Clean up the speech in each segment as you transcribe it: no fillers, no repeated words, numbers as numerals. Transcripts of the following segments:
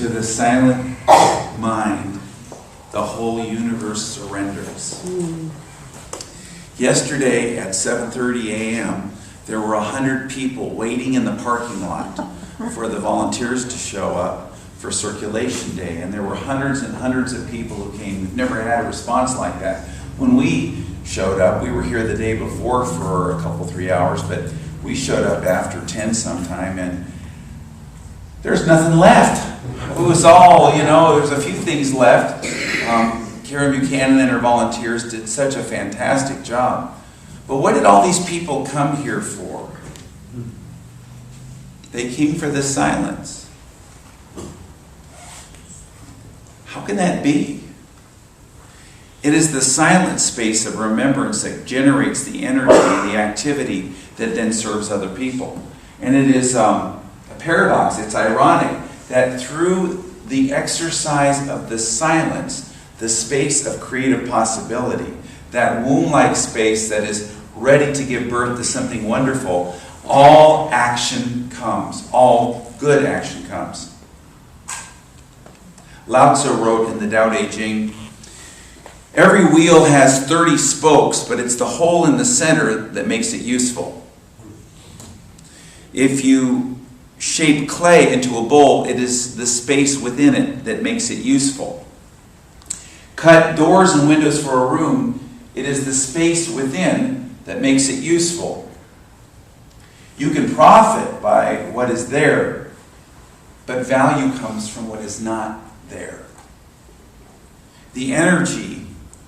To the silent mind, the whole universe surrenders. Yesterday at 7:30 a.m., there were 100 people waiting in the parking lot for the volunteers to show up for Circulation Day. And there were hundreds and hundreds of people who came. We've never had a response like that. When we showed up, we were here the day before for a couple, 3 hours, but we showed up after 10 sometime, and there's nothing left. It was all, there's a few things left. Karen Buchanan and her volunteers did such a fantastic job. But what did all these people come here for? They came for the silence. How can that be? It is the silent space of remembrance that generates the energy, the activity that then serves other people. And it is a paradox, it's ironic, that through the exercise of the silence, the space of creative possibility, that womb-like space that is ready to give birth to something wonderful, all action comes, all good action comes. Lao Tzu wrote in the Tao Te Ching, "Every wheel has 30 spokes, but it's the hole in the center that makes it useful." If you shape clay into a bowl, it is the space within it that makes it useful. Cut doors and windows for a room, it is the space within that makes it useful. You can profit by what is there, but value comes from what is not there. The energy,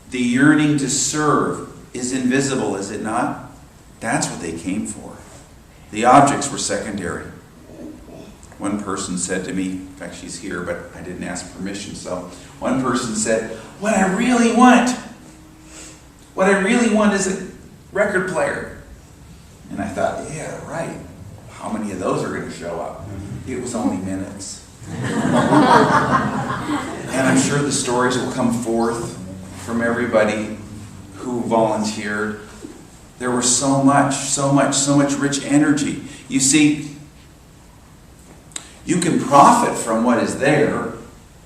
the yearning to serve is invisible, is it not? That's what they came for. The objects were secondary. One person said to me, in fact she's here, but I didn't ask permission, so one person said, what I really want is a record player. And I thought, yeah, right. How many of those are going to show up? It was only minutes. And I'm sure the stories will come forth from everybody who volunteered. There was so much rich energy. You see, you can profit from what is there,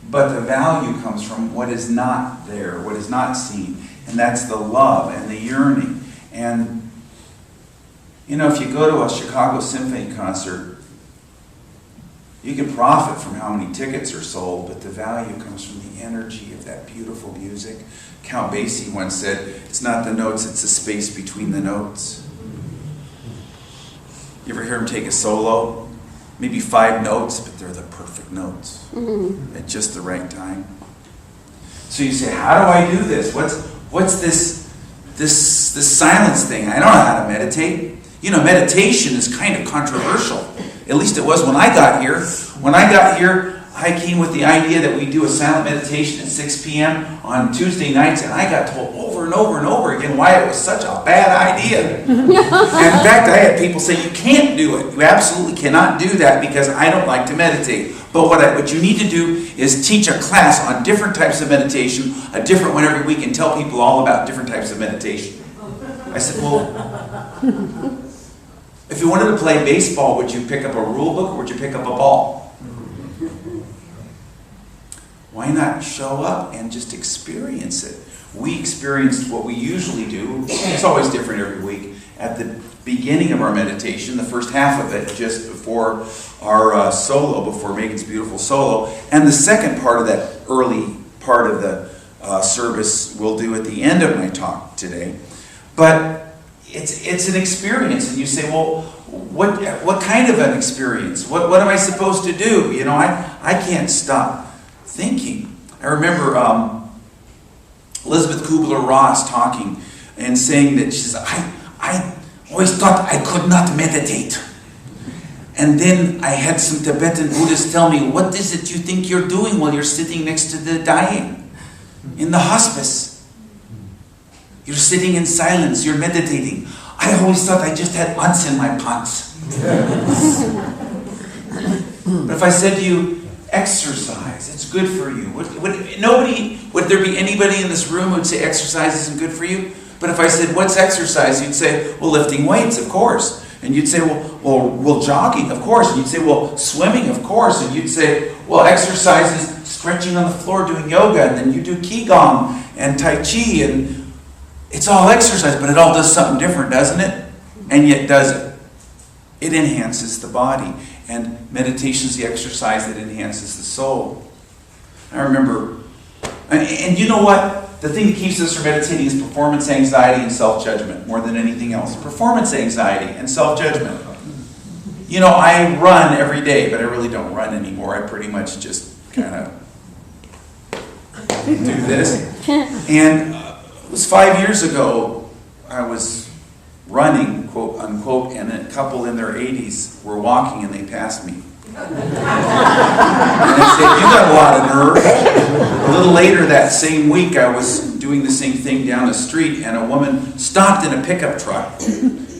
but the value comes from what is not there, what is not seen. And that's the love and the yearning. And, if you go to a Chicago Symphony concert, you can profit from how many tickets are sold, but the value comes from the energy of that beautiful music. Count Basie once said, it's not the notes, it's the space between the notes. You ever hear him take a solo? Maybe 5 notes, but they're the perfect notes at just the right time. So you say, how do I do this? What's this silence thing? I don't know how to meditate. Meditation is kind of controversial. At least it was when I got here. When I got here, I came with the idea that we do a silent meditation at 6 p.m. on Tuesday nights, and I got told over and over and over again why it was such a bad idea. And in fact, I had people say, you can't do it. You absolutely cannot do that because I don't like to meditate. But what you need to do is teach a class on different types of meditation, a different one every week, and tell people all about different types of meditation. I said, well, if you wanted to play baseball, would you pick up a rule book or would you pick up a ball? Why not show up and just experience it? We experienced what we usually do. It's always different every week. At the beginning of our meditation, the first half of it, just before our solo, before Megan's beautiful solo, and the second part of that early part of the service we'll do at the end of my talk today. But it's an experience, and you say, well, what kind of an experience? What am I supposed to do? I can't stop thinking. I remember Elizabeth Kubler-Ross talking and saying that she says, I always thought I could not meditate. And then I had some Tibetan Buddhists tell me, what is it you think you're doing while you're sitting next to the dying in the hospice? You're sitting in silence, you're meditating. I always thought I just had ants in my pants. But if I said to you, exercise, it's good for you. Would there be anybody in this room who would say exercise isn't good for you? But if I said, what's exercise? You'd say, well, lifting weights, of course. And you'd say, well, jogging, of course. And you'd say, well, swimming, of course. And you'd say, well, exercises, stretching on the floor, doing yoga, and then you do Qigong and Tai Chi, and it's all exercise, but it all does something different, doesn't it? And yet does it. It enhances the body. And meditation is the exercise that enhances the soul. I remember, and you know what? The thing that keeps us from meditating is performance anxiety and self-judgment more than anything else. Performance anxiety and self-judgment. You know, I run every day, but I really don't run anymore. I pretty much just kind of do this. And it was 5 years ago, I was running, quote unquote, and a couple in their 80s were walking and they passed me. And I said, you got a lot of nerve. A little later that same week, I was doing the same thing down the street, and a woman stopped in a pickup truck.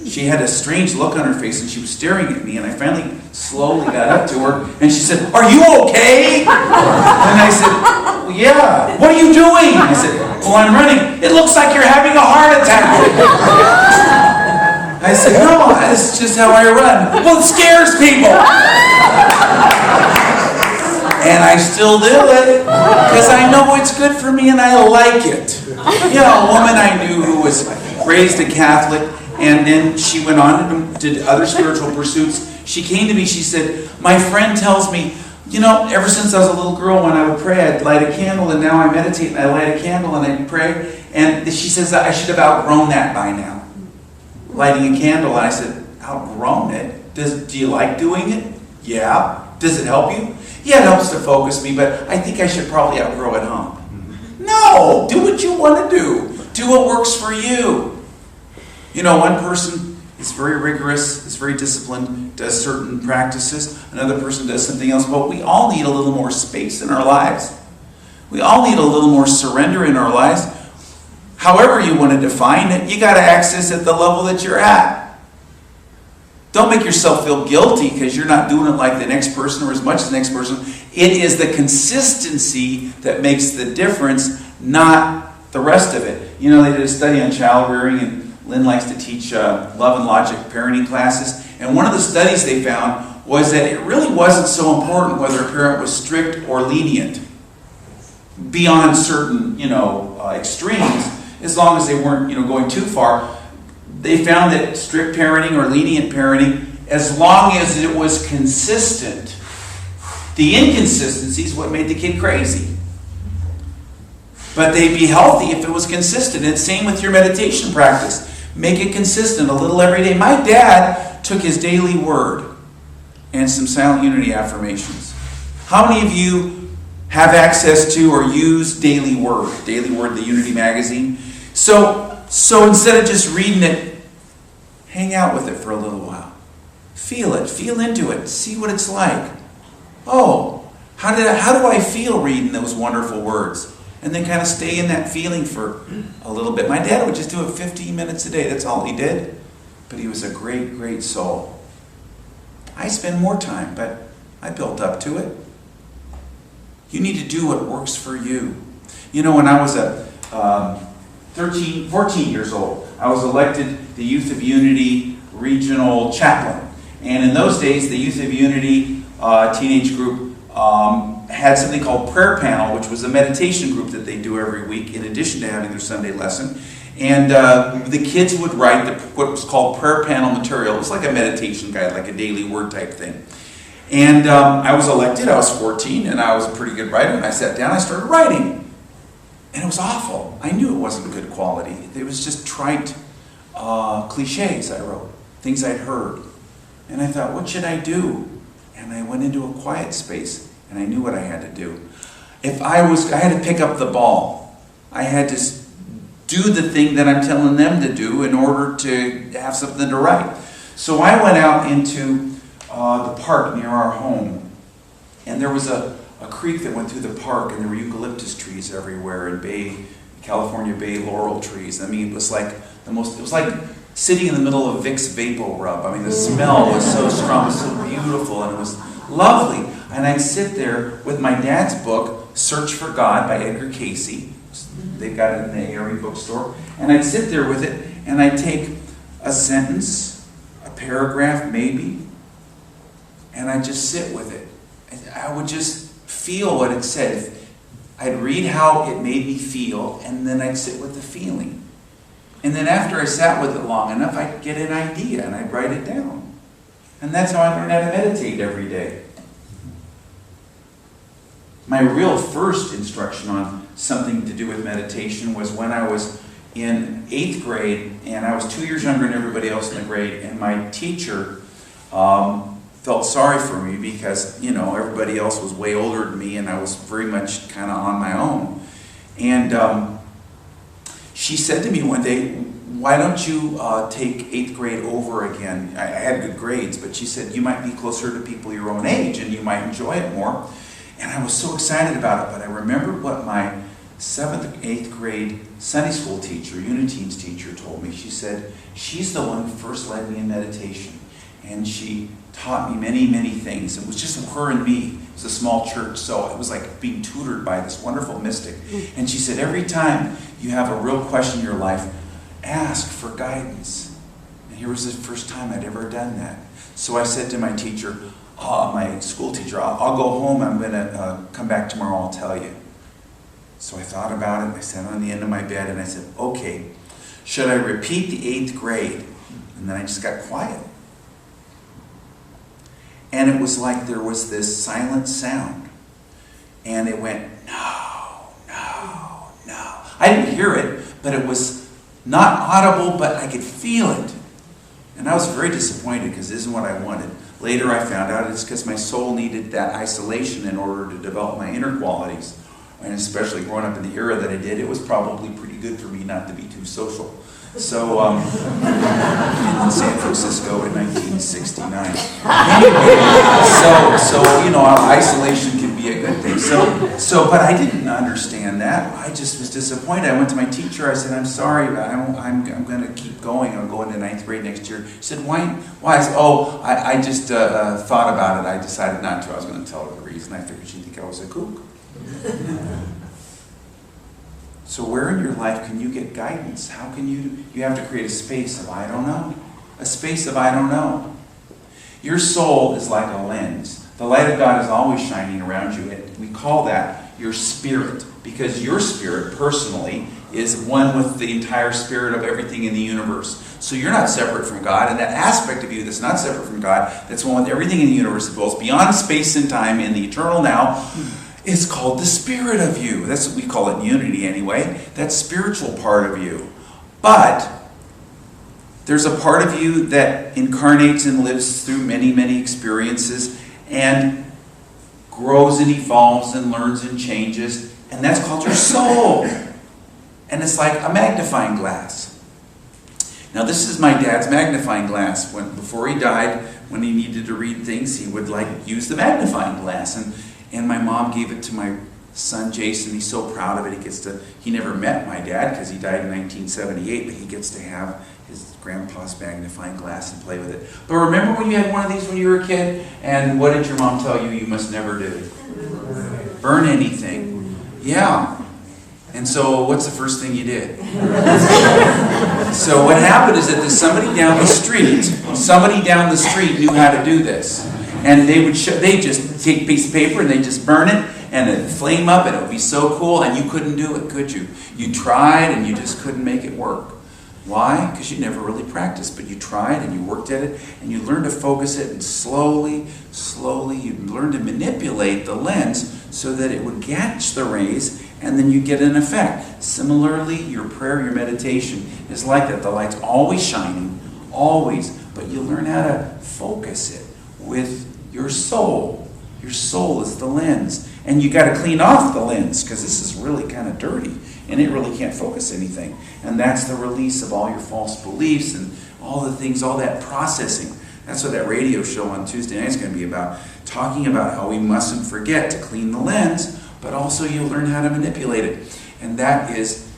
She had a strange look on her face, and she was staring at me, and I finally slowly got up to her, and she said, "Are you okay?" And I said, "Well, yeah. What are you doing?" I said, "Well, I'm running." "It looks like you're having a heart attack." I said, "No, that's just how I run." "Well, it scares people." And I still do it because I know it's good for me and I like it. You know, a woman I knew who was raised a Catholic, and then she went on and did other spiritual pursuits. She came to me, she said, "My friend tells me, you know, ever since I was a little girl, when I would pray, I'd light a candle, and now I meditate and I light a candle and I pray." And she says, "I should have outgrown that by now. Lighting a candle." And I said, "Outgrown it? Do you like doing it?" "Yeah." "Does it help you?" "Yeah, it helps to focus me, but I think I should probably outgrow it, huh?" No! Do what you want to do. Do what works for you. You know, one person is very rigorous, is very disciplined, does certain practices. Another person does something else. But we all need a little more space in our lives. We all need a little more surrender in our lives. However you want to define it, you got to access at the level that you're at. Don't make yourself feel guilty because you're not doing it like the next person or as much as the next person. It is the consistency that makes the difference, not the rest of it. You know, they did a study on child rearing, and Lynn likes to teach love and logic parenting classes. And one of the studies they found was that it really wasn't so important whether a parent was strict or lenient beyond certain, extremes, as long as they weren't, going too far. They found that strict parenting or lenient parenting, as long as it was consistent, the inconsistency is what made the kid crazy. But they'd be healthy if it was consistent. And same with your meditation practice. Make it consistent, a little every day. My dad took his daily word and some silent unity affirmations. How many of you have access to or use Daily Word? Daily Word, the Unity magazine. So instead of just reading it, hang out with it for a little while. Feel it. Feel into it. See what it's like. Oh, how do I feel reading those wonderful words? And then kind of stay in that feeling for a little bit. My dad would just do it 15 minutes a day. That's all he did. But he was a great, great soul. I spend more time, but I built up to it. You need to do what works for you. You know, when I was 14 years old, I was elected the Youth of Unity Regional Chaplain. And in those days, the Youth of Unity teenage group had something called Prayer Panel, which was a meditation group that they do every week in addition to having their Sunday lesson. And the kids would write what was called Prayer Panel material. It was like a meditation guide, like a daily word type thing. And I was elected. I was 14, and I was a pretty good writer. And I sat down, I started writing. And it was awful. I knew it wasn't good quality. It was just trite cliches I wrote, things I'd heard. And I thought, what should I do? And I went into a quiet space, and I knew what I had to do. I had to pick up the ball. I had to do the thing that I'm telling them to do in order to have something to write. So I went out into the park near our home, and there was a creek that went through the park, and there were eucalyptus trees everywhere, and California bay laurel trees. I mean, it was like sitting in the middle of Vicks Vapor Rub. I mean, the smell was so strong, it was so beautiful, and it was lovely. And I'd sit there with my dad's book, Search for God by Edgar Cayce. They've got it in the area bookstore. And I'd sit there with it, and I'd take a sentence, a paragraph maybe, and I'd just sit with it. I would just feel what it said. I'd read how it made me feel, and then I'd sit with the feeling. And then after I sat with it long enough, I'd get an idea, and I'd write it down. And that's how I learned how to meditate every day. My real first instruction on something to do with meditation was when I was in 8th grade, and I was 2 years younger than everybody else in the grade, and my teacher felt sorry for me because, everybody else was way older than me, and I was very much kind of on my own. And she said to me one day, why don't you take 8th grade over again? I had good grades, but she said, you might be closer to people your own age, and you might enjoy it more. And I was so excited about it, but I remembered what my 7th and 8th grade Sunday school teacher, Uniteens teacher, told me. She said, she's the one who first led me in meditation. And she taught me many, many things. It was just her and me. It was a small church, so it was like being tutored by this wonderful mystic. And she said, every time you have a real question in your life, ask for guidance. And here was the first time I'd ever done that. So I said to my teacher, my school teacher, I'll go home, I'm going to come back tomorrow, I'll tell you. So I thought about it, I sat on the end of my bed and I said, okay, should I repeat the 8th grade? And then I just got quiet. And it was like there was this silent sound. And it went, no, no, no. I didn't hear it, but it was not audible, but I could feel it. And I was very disappointed because this isn't what I wanted. Later I found out it's because my soul needed that isolation in order to develop my inner qualities. And especially growing up in the era that I did, it was probably pretty good for me not to be too social. So, in San Francisco in 1969. Anyway, isolation can be a good thing. But I didn't understand that. I just was disappointed. I went to my teacher. I said, I'm sorry, but I'm going to keep going. I'm going to 9th grade next year. She said, why? I said, I just thought about it. I decided not to. I was going to tell her the reason. I figured she'd think I was a kook. So where in your life can you get guidance? How can you have to create a space of I don't know. A space of I don't know. Your soul is like a lens. The light of God is always shining around you. And we call that your spirit. Because your spirit, personally, is one with the entire spirit of everything in the universe. So you're not separate from God. And that aspect of you that's not separate from God, that's one with everything in the universe that dwells beyond space and time in the eternal now, is called the spirit of you. That's what we call it in unity anyway. That spiritual part of you. But there's a part of you that incarnates and lives through many, many experiences and grows and evolves and learns and changes. And that's called your soul. And it's like a magnifying glass. Now this is my dad's magnifying glass. Before he died, when he needed to read things, he would use the magnifying glass. And my mom gave it to my son Jason. He's so proud of it. He never met my dad because he died in 1978, but he gets to have his grandpa's magnifying glass and play with it. But remember when you had one of these when you were a kid? And what did your mom tell you must never do? Burn anything. Yeah. And so what's the first thing you did? So what happened is that somebody down the street knew how to do this. And they just take a piece of paper and they just burn it and it'd flame up and it would be so cool, and you couldn't do it, could you? You tried and you just couldn't make it work. Why? Because you never really practiced, but you tried and you worked at it and you learned to focus it, and slowly you learned to manipulate the lens so that it would catch the rays and then you get an effect. Similarly, your prayer, your meditation is like that. The light's always shining, always, but you learn how to focus it with your soul. Your soul is the lens. And you got to clean off the lens because this is really kind of dirty and it really can't focus anything. And that's the release of all your false beliefs and all the things, all that processing. That's what that radio show on Tuesday night is going to be about. Talking about how we mustn't forget to clean the lens, but also you'll learn how to manipulate it. And that is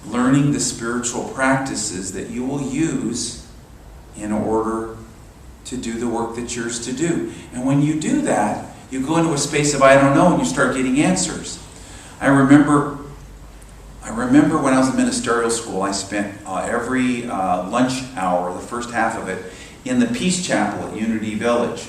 learning the spiritual practices that you will use in order to do the work that's yours to do. And when you do that, you go into a space of I don't know and you start getting answers. I remember when I was in ministerial school, I spent every lunch hour, the first half of it, in the Peace Chapel at Unity Village.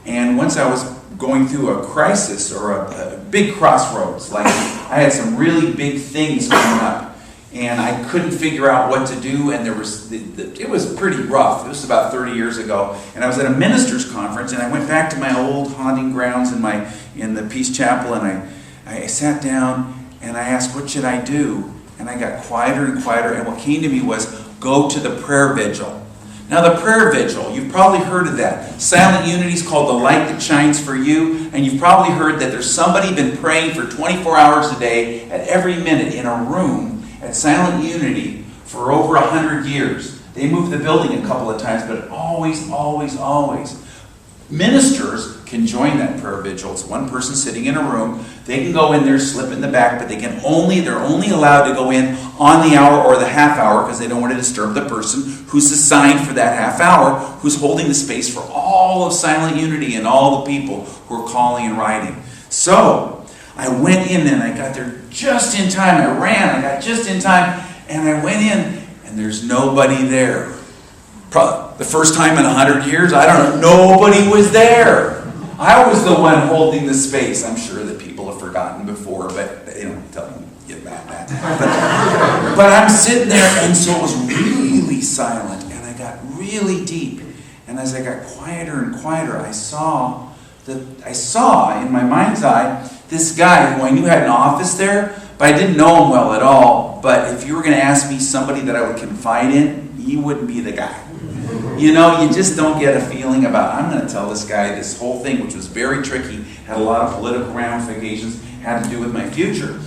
And once I was going through a crisis or a big crossroads, like I had some really big things coming up, and I couldn't figure out what to do, and it was pretty rough. It was about 30 years ago, and I was at a ministers' conference, and I went back to my old haunting grounds in the Peace Chapel, and I sat down, and I asked, what should I do? And I got quieter and quieter, and what came to me was, go to the prayer vigil. Now the prayer vigil, you've probably heard of that. Silent Unity is called the light that shines for you, and you've probably heard that there's somebody been praying for 24 hours a day at every minute in a room at Silent Unity for over 100 years. They moved the building a couple of times, but always, always, always. Ministers can join that prayer vigil. It's one person sitting in a room. They can go in there, slip in the back, but they're only allowed to go in on the hour or the half hour because they don't want to disturb the person who's assigned for that half hour, who's holding the space for all of Silent Unity and all the people who are calling and writing. So I went in and I got there just in time. I got just in time, and I went in and there's nobody there. Probably the first time in 100 years, I don't know, nobody was there. I was the one holding the space. I'm sure that people have forgotten before, but they don't tell me get back that. But I'm sitting there, and so it was really silent, and I got really deep. And as I got quieter and quieter, I saw in my mind's eye this guy who I knew had an office there, but I didn't know him well at all. But if you were going to ask me somebody that I would confide in, he wouldn't be the guy. You know, you just don't get a feeling about, I'm going to tell this guy this whole thing, which was very tricky, had a lot of political ramifications, had to do with my future.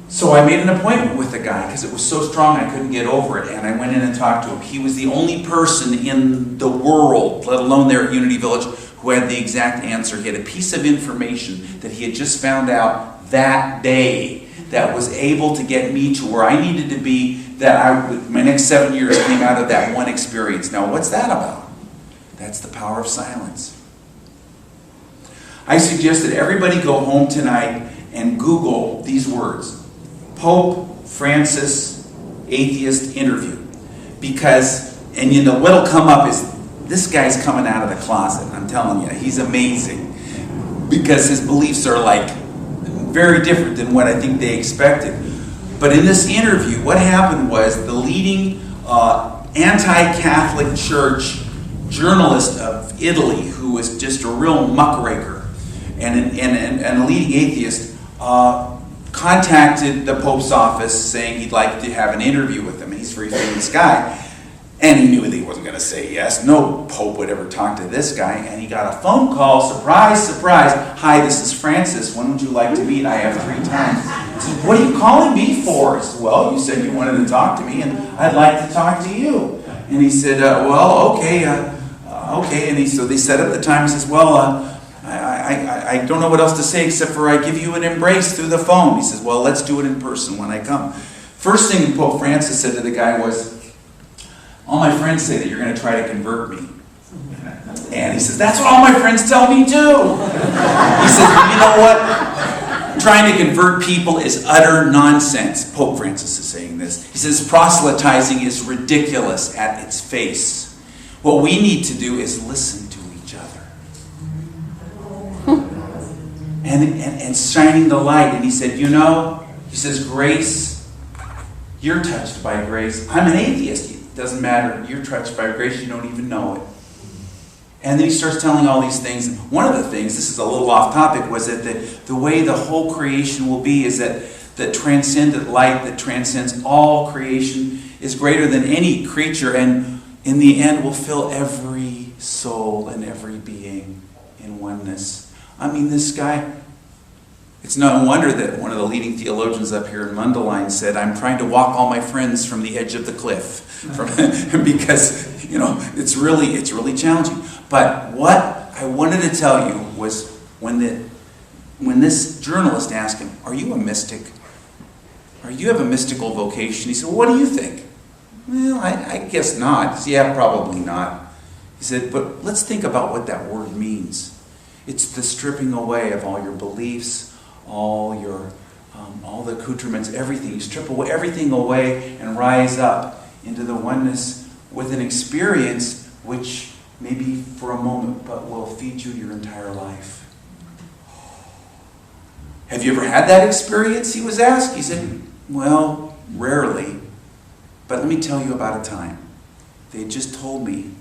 So I made an appointment with the guy because it was so strong I couldn't get over it, and I went in and talked to him. He was the only person in the world, let alone there at Unity Village, who had the exact answer. He had a piece of information that he had just found out that day that was able to get me to where I needed to be, that my next 7 years came out of that one experience. Now, what's that about? That's the power of silence. I suggest that everybody go home tonight and Google these words: Pope Francis atheist interview. Because, and you know, what'll come up is, this guy's coming out of the closet. I'm telling you, he's amazing. Because his beliefs are like very different than what I think they expected. But in this interview, what happened was the leading anti-Catholic Church journalist of Italy, who was just a real muckraker and a leading atheist, contacted the Pope's office saying he'd like to have an interview with him. And he's a very famous guy. And he knew that he wasn't going to say yes. No Pope would ever talk to this guy. And he got a phone call, surprise, surprise. Hi, this is Francis. When would you like to meet? I have 3 times. He said, what are you calling me for? I said, well, you said you wanted to talk to me, and I'd like to talk to you. And he said, well, okay. And so they set up the time. He says, well, I don't know what else to say except for I give you an embrace through the phone. He says, well, let's do it in person when I come. First thing Pope Francis said to the guy was, all my friends say that you're going to try to convert me. And he says, that's what all my friends tell me too. He says, you know what? Trying to convert people is utter nonsense. Pope Francis is saying this. He says, proselytizing is ridiculous at its face. What we need to do is listen to each other. And shining the light. And he said, you know, he says, grace, you're touched by grace. I'm an atheist. Doesn't matter. You're touched by grace. You don't even know it. And then he starts telling all these things. One of the things, this is a little off topic, was that the way the whole creation will be is that transcendent light that transcends all creation is greater than any creature, and in the end will fill every soul and every being in oneness. I mean, this guy, it's no wonder that one of the leading theologians up here in Mundelein said, I'm trying to walk all my friends from the edge of the cliff. Because, you know, it's really challenging. But what I wanted to tell you was when this journalist asked him, are you a mystic? Or you have a mystical vocation? He said, well, what do you think? Well, I guess not. He said, yeah, probably not. He said, but let's think about what that word means. It's the stripping away of all your beliefs, all the accoutrements, everything. You strip everything away and rise up into the oneness with an experience which maybe for a moment, but will feed you your entire life. Have you ever had that experience? He was asked. He said, well, rarely. But let me tell you about a time. They just told me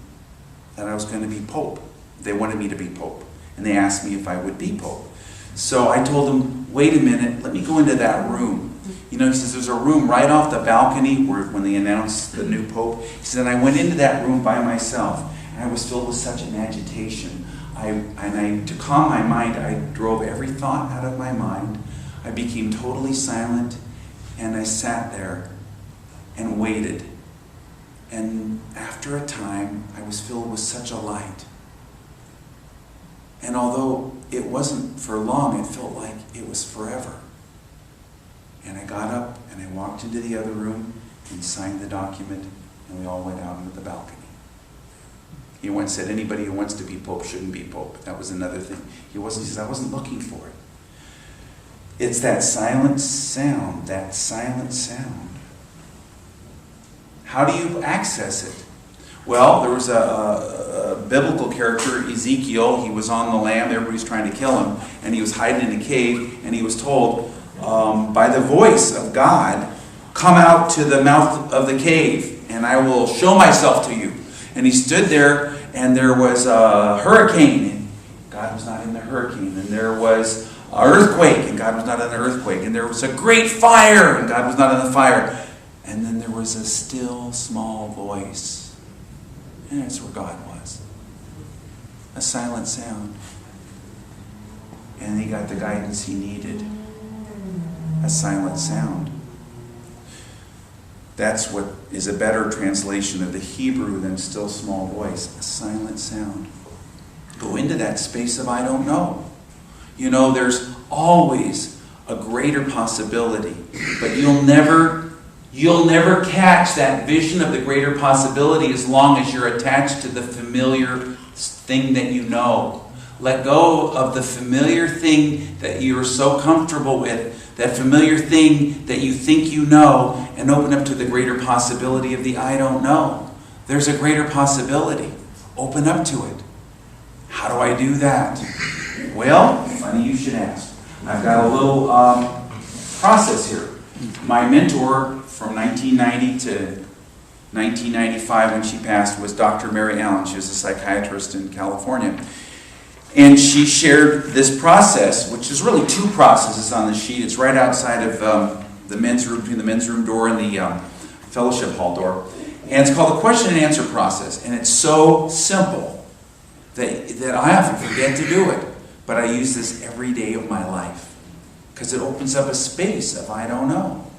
that I was going to be Pope. They wanted me to be Pope. And they asked me if I would be Pope. So I told them, wait a minute, let me go into that room. You know, he says, there's a room right off the balcony where when they announced the new Pope. He said, and I went into that room by myself. And I was filled with such an agitation. To calm my mind, I drove every thought out of my mind. I became totally silent, and I sat there and waited. And after a time, I was filled with such a light. And although it wasn't for long, it felt like it was forever. And I got up and I walked into the other room and signed the document, and we all went out into the balcony. He once said, anybody who wants to be Pope shouldn't be Pope. That was another thing. He says, I wasn't looking for it. It's that silent sound, that silent sound. How do you access it? Well, there was a biblical character, Ezekiel. He was on the lam. Everybody's trying to kill him. And he was hiding in a cave. And he was told by the voice of God, come out to the mouth of the cave, and I will show myself to you. And he stood there, and there was a hurricane, and God was not in the hurricane. And there was an earthquake, and God was not in the earthquake. And there was a great fire, and God was not in the fire. And then there was a still, small voice. And that's where God was. A silent sound. And he got the guidance he needed. A silent sound. That's what is a better translation of the Hebrew than still small voice. A silent sound. Go into that space of I don't know. You know, there's always a greater possibility. But you'll never catch that vision of the greater possibility as long as you're attached to the familiar thing that you know. Let go of the familiar thing that you're so comfortable with, that familiar thing that you think you know, and open up to the greater possibility of the I don't know. There's a greater possibility. Open up to it. How do I do that? Well, funny you should ask. I've got a little process here. My mentor from 1990 to 1995, when she passed, was Dr. Mary Allen. She was a psychiatrist in California. And she shared this process, which is really two processes on the sheet. It's right outside of the men's room, between the men's room door and the fellowship hall door. And it's called the question and answer process. And it's so simple that I often forget to do it. But I use this every day of my life. Because it opens up a space of I don't know.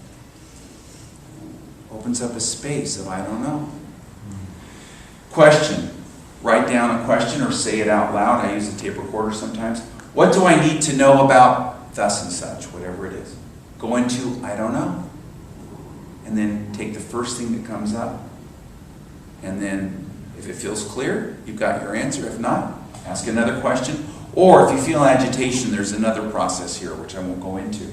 Opens up a space of I don't know. Question. Write down a question or say it out loud. I use a tape recorder sometimes. What do I need to know about thus and such, whatever it is? Go into I don't know. And then take the first thing that comes up. And then if it feels clear, you've got your answer. If not, ask another question. Or if you feel agitation, there's another process here, which I won't go into.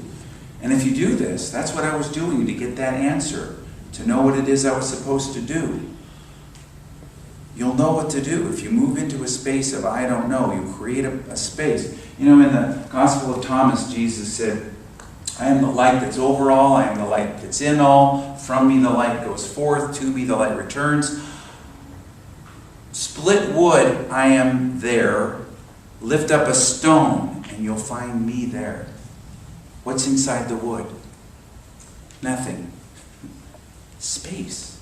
And if you do this, that's what I was doing to get that answer, to know what it is I was supposed to do. You'll know what to do. If you move into a space of I don't know, you create a space. You know, in the Gospel of Thomas, Jesus said, I am the light that's over all, I am the light that's in all. From me the light goes forth, to me the light returns. Split wood, I am there. Lift up a stone, and you'll find me there. What's inside the wood? Nothing. Space.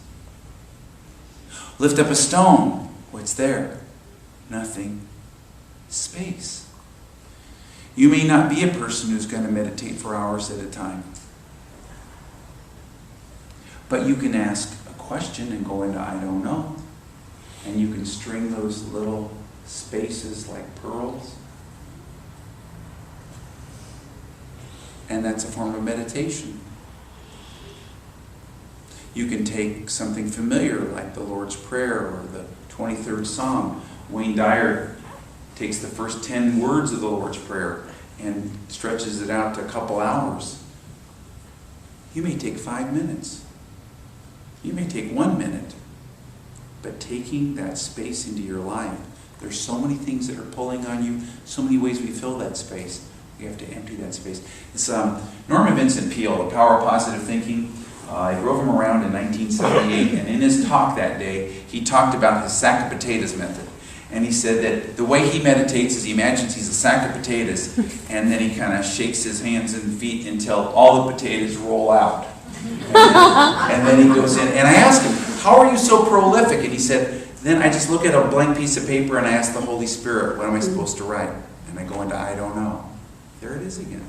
Lift up a stone. What's there? Nothing. Space. You may not be a person who's going to meditate for hours at a time. But you can ask a question and go into I don't know. And you can string those little spaces like pearls. And that's a form of meditation. You can take something familiar like the Lord's Prayer or the 23rd Psalm. Wayne Dyer takes the first 10 words of the Lord's Prayer and stretches it out to a couple hours. You may take 5 minutes. You may take 1 minute. but taking that space into your life. There's so many things that are pulling on you, so many ways we fill that space. We have to empty that space. It's Norman Vincent Peale, The Power of Positive Thinking. I drove him around in 1978, and in his talk that day, he talked about his sack of potatoes method. And he said that the way he meditates is he imagines he's a sack of potatoes, and then he kind of shakes his hands and feet until all the potatoes roll out. And then he goes in, and I asked him, how are you so prolific? And he said, then I just look at a blank piece of paper and I ask the Holy Spirit, what am I supposed to write? And I go into I don't know. There it is again.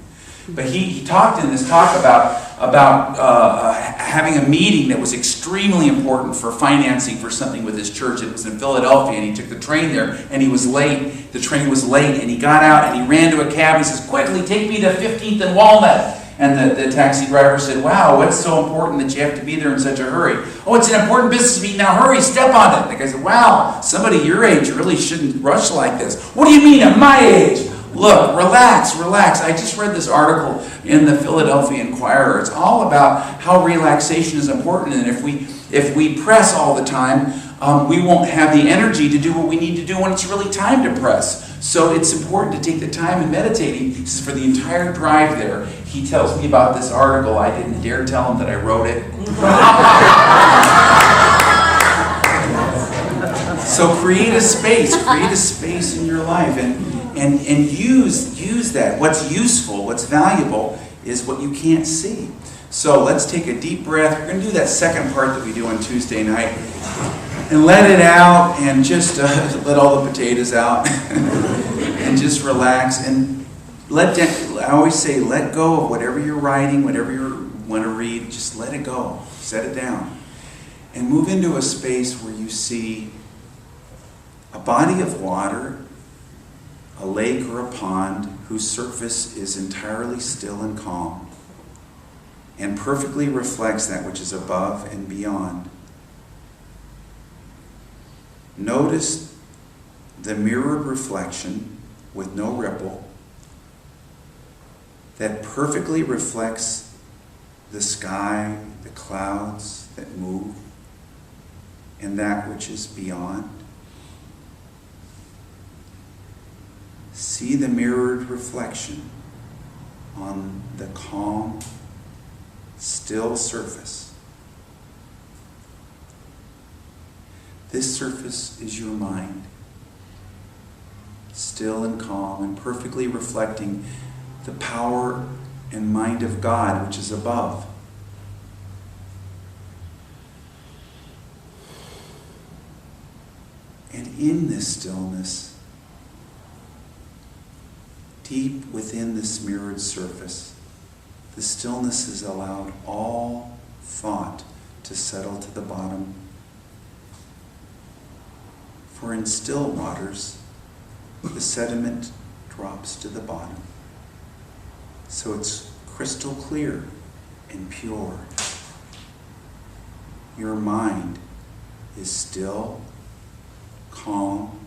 But he talked in this talk about having a meeting that was extremely important for financing for something with his church. It was in Philadelphia, and he took the train there, and he was late. The train was late, and he got out, and he ran to a cab. He says, quickly, take me to 15th and Walnut. And the taxi driver said, wow, what's so important that you have to be there in such a hurry? Oh, it's an important business meeting. Now hurry, step on it. And the guy said, wow, somebody your age really shouldn't rush like this. What do you mean, at my age? Look, relax. I just read this article in the Philadelphia Inquirer. It's all about how relaxation is important. And if we press all the time, we won't have the energy to do what we need to do when it's really time to press. So it's important to take the time in meditating. This is for the entire drive there. He tells me about this article. I didn't dare tell him that I wrote it. So create a space in your life, and use that. What's useful, what's valuable, is what you can't see. So let's take a deep breath. We're going to do that second part that we do on Tuesday night. And let it out, and just let all the potatoes out. And just relax. And I always say, let go of whatever you're writing, whatever you want to read. Just let it go. Set it down. And move into a space where you see a body of water, a lake or a pond whose surface is entirely still and calm and perfectly reflects that which is above and beyond. Notice the mirrored reflection with no ripple that perfectly reflects the sky, the clouds that move, and that which is beyond. See the mirrored reflection on the calm, still surface. This surface is your mind, still and calm and perfectly reflecting the power and mind of God which is above. And in this stillness, deep within this mirrored surface, the stillness has allowed all thought to settle to the bottom. For in still waters, the sediment drops to the bottom. So it's crystal clear and pure. Your mind is still, calm,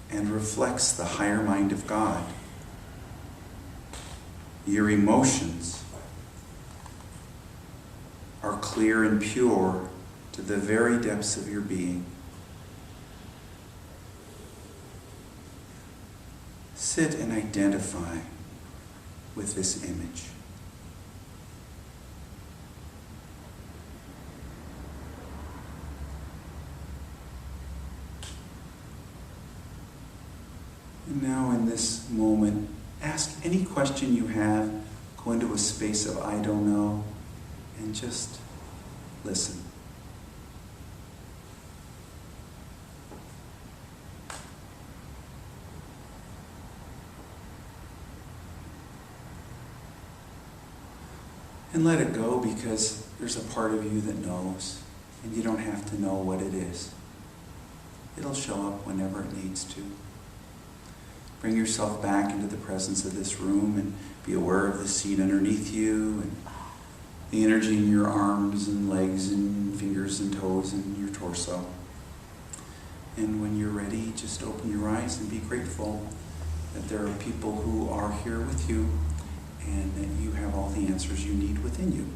and reflects the higher mind of God. Your emotions are clear and pure to the very depths of your being. Sit and identify with this image. And now in this moment, ask any question you have, go into a space of I don't know, and just listen. And let it go, because there's a part of you that knows, and you don't have to know what it is. It'll show up whenever it needs to. Bring yourself back into the presence of this room and be aware of the seat underneath you and the energy in your arms and legs and fingers and toes and your torso. And when you're ready, just open your eyes and be grateful that there are people who are here with you and that you have all the answers you need within you.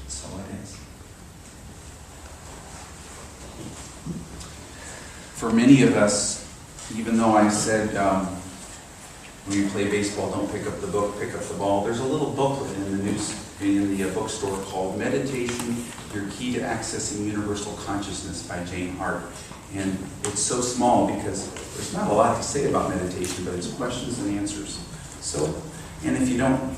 So it is. For many of us, even though I said when you play baseball, don't pick up the book, pick up the ball, there's a little booklet in the bookstore called Meditation, Your Key to Accessing Universal Consciousness by Jane Hart. And it's so small because there's not a lot to say about meditation, but it's questions and answers. So, and if you don't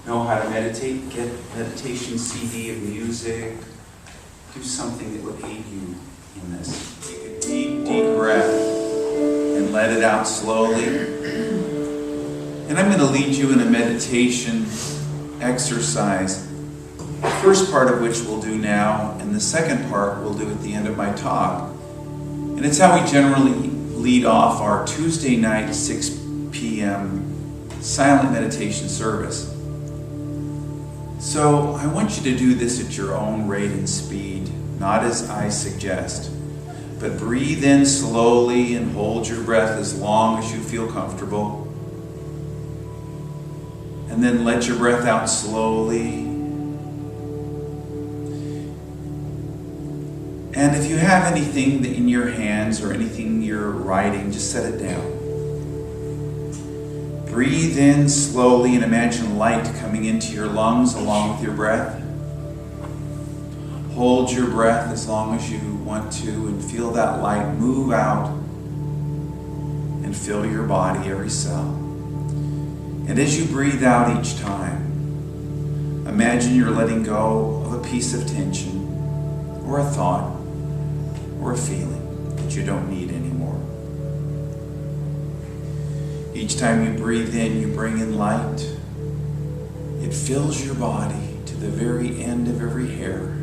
know how to meditate, get a meditation CD of music, do something that would aid you in this. Take a deep, deep breath and let it out slowly. And I'm going to lead you in a meditation exercise, the first part of which we'll do now, and the second part we'll do at the end of my talk. And it's how we generally lead off our Tuesday night 6 p.m. silent meditation service. So I want you to do this at your own rate and speed, not as I suggest. But breathe in slowly and hold your breath as long as you feel comfortable. And then let your breath out slowly. And if you have anything in your hands or anything you're writing, just set it down. Breathe in slowly and imagine light coming into your lungs along with your breath. Hold your breath as long as you want to and feel that light move out and fill your body, every cell. And as you breathe out each time, imagine you're letting go of a piece of tension or a thought or a feeling that you don't need anymore. Each time you breathe in, you bring in light. It fills your body to the very end of every hair,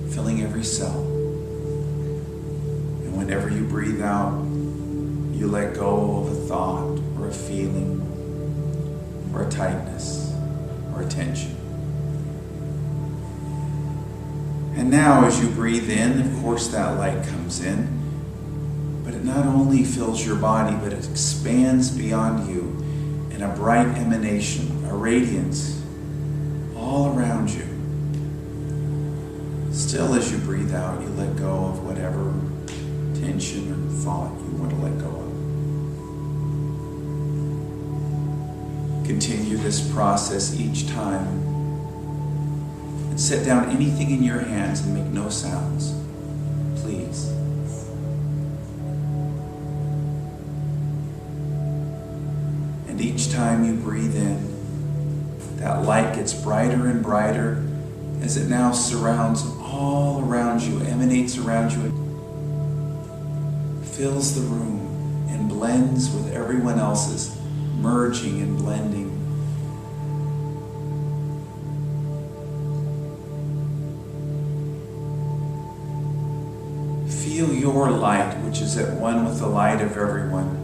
filling every cell. And whenever you breathe out, you let go of a thought or a feeling or a tightness or a tension. And now as you breathe in, of course that light comes in, but it not only fills your body, but it expands beyond you in a bright emanation, a radiance all around you. Still, as you breathe out, you let go of whatever tension or thought you want to let go of. Continue this process each time. And set down anything in your hands and make no sounds, please. And each time you breathe in, that light gets brighter and brighter as it now surrounds all around you, emanates around you, fills the room and blends with everyone else's, merging and blending. Feel your light, which is at one with the light of everyone.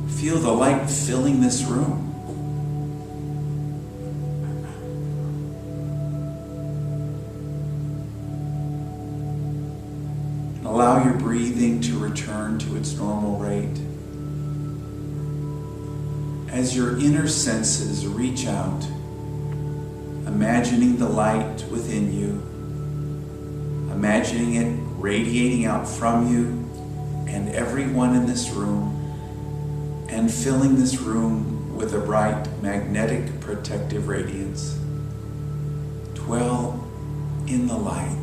Feel the light filling this room. And allow your breathing to return to its normal rate. As your inner senses reach out, imagining the light within you, imagining it radiating out from you and everyone in this room, and filling this room with a bright, magnetic, protective radiance. Dwell in the light.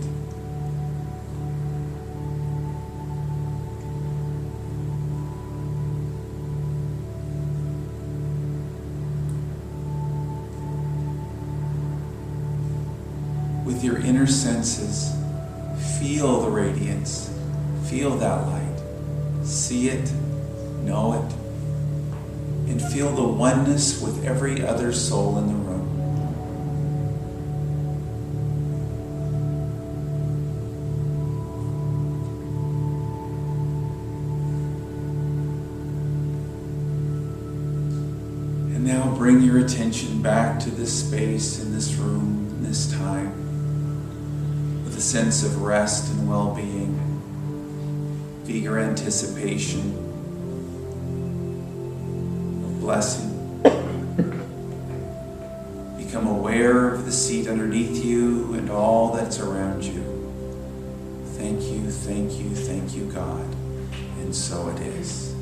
With your inner senses, feel the radiance, feel that light, see it, know it, and feel the oneness with every other soul in the room. And now bring your attention back to this space, in this room, in this time, with a sense of rest and well-being, eager anticipation, blessing. Become aware aware of the seat underneath you and all that's around you. Thank you, thank you, thank you, God. And so it is.